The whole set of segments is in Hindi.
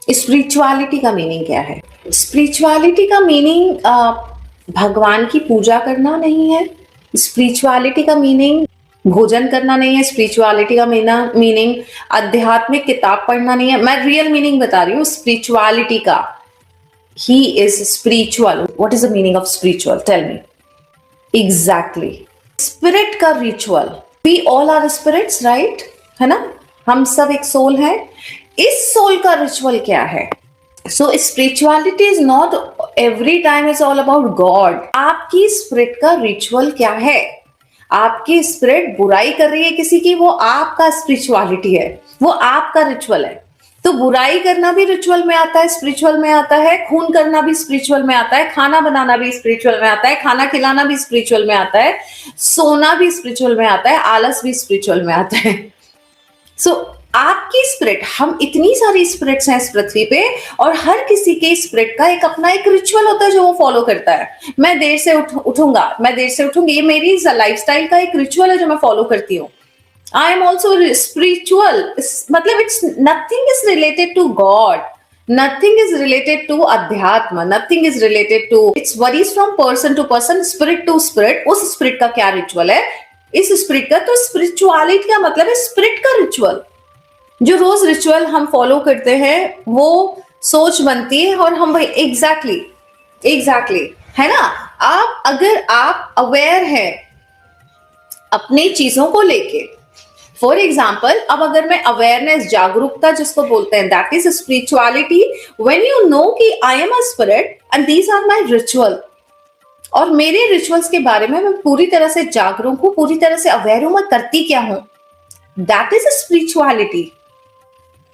स्पिरिचुअलिटी का मीनिंग क्या है? स्पिरिचुअलिटी का मीनिंग भगवान की पूजा करना नहीं है। स्पिरिचुअलिटी का मीनिंग भोजन करना नहीं है। स्पिरिचुअलिटी का मीनिंग आध्यात्मिक किताब पढ़ना नहीं है। मैं रियल मीनिंग बता रही हूँ स्पिरिचुअलिटी का। He is spiritual. What is the meaning of spiritual? Tell me. Exactly, spirit का ritual. We all are spirits, right? है ना? हम सब एक सोल है। इस सोल का रिचुअल क्या है? So spirituality is not every time is all about God. आपकी स्पिरिट का रिचुअल क्या है? आपकी स्पिरिट बुराई कर रही है किसी की, वो आपका स्पिरिचुअलिटी है, वो आपका रिचुअल है। तो बुराई करना भी रिचुअल में आता है, स्पिरिचुअल में आता है। खून करना भी स्पिरिचुअल में आता है। खाना बनाना भी स्पिरिचुअल में आता है। खाना खिलाना भी स्पिरिचुअल में आता है। सोना भी स्पिरिचुअल में आता है। आलस भी स्पिरिचुअल में आता है। सो आपकी स्पिरिट, हम इतनी सारी स्पिरिट्स हैं इस पृथ्वी पे, और हर किसी के स्पिरिट का एक अपना एक रिचुअल होता है जो वो फॉलो करता है। मैं देर से उठूंगा, मैं देर से उठूंगी, ये मेरी लाइफस्टाइल का एक रिचुअल है जो मैं फॉलो करती हूँ। I am also spiritual. मतलब it's nothing is related to God, nothing is related to अध्यात्म, nothing is related to, it's varies from person to person, spirit to spirit. उस स्पिरिट का क्या रिचुअल है, इस स्पिरिट का। तो स्पिरिचुअलिटी का मतलब है स्पिरिट का रिचुअल। जो रोज रिचुअल हम फॉलो करते हैं वो सोच बनती है, और हम भाई एग्जैक्टली है ना। अगर आप अवेयर है अपनी चीजों को लेके, फॉर एग्जाम्पल, अब अगर मैं अवेयरनेस, जागरूकता जिसको बोलते हैं, that is spirituality. When you know कि I am a spirit and these are my ritual, और मेरे रिचुअल्स के बारे में मैं पूरी तरह से जागरूक हूं, पूरी तरह से अवेयर हूं, मैं करती क्या हूं, that is spirituality.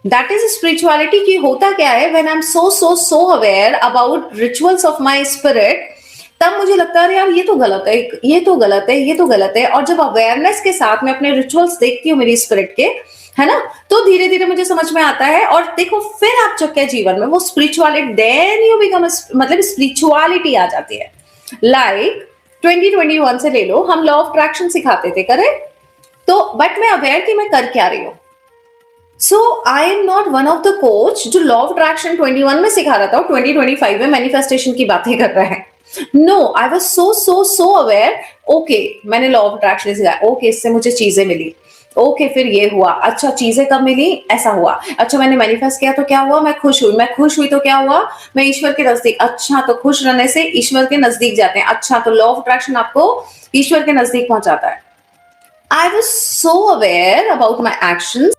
That is spirituality की होता क्या है, when I am so aware about rituals of my spirit, तब मुझे लगता है यार ये तो गलत है, ये तो गलत है, ये तो गलत है। और जब अवेयरनेस के साथ में अपने रिचुअल्स देखती हूँ मेरी स्पिरिट के, है ना, तो धीरे धीरे मुझे समझ में आता है। और देखो फिर आप चक्के जीवन में वो स्पिरिचुअलिटी, देन यू बिकम, मतलब स्पिरिचुअलिटी आ जाती है। लाइक 2021 से ले लो, हम लॉ ऑफ अट्रैक्शन सिखाते थे, करेक्ट? तो बट मैं अवेयर कि मैं कर क्या रही हूँ। So I am not one of the coach जो लॉ ऑफ अट्रैक्शन 21 में सिखा रहा था, 2025 में मैनिफेस्टेशन की बातें कर रहा है। No, I was so aware. Okay, मैंने लॉ ऑफ अट्रैक्शन सिखाया, ओके इससे मुझे चीजें मिली, ओके फिर ये हुआ, अच्छा चीजें कब मिली, ऐसा हुआ, अच्छा मैंने मैनिफेस्ट किया तो क्या हुआ, मैं खुश हुई, मैं खुश हुई तो क्या हुआ, मैं ईश्वर के नजदीक, अच्छा तो खुश रहने से ईश्वर के नजदीक जाते हैं, अच्छा तो लॉ ऑफ अट्रैक्शन आपको ईश्वर के नजदीक पहुंचाता है। आई was so aware about my actions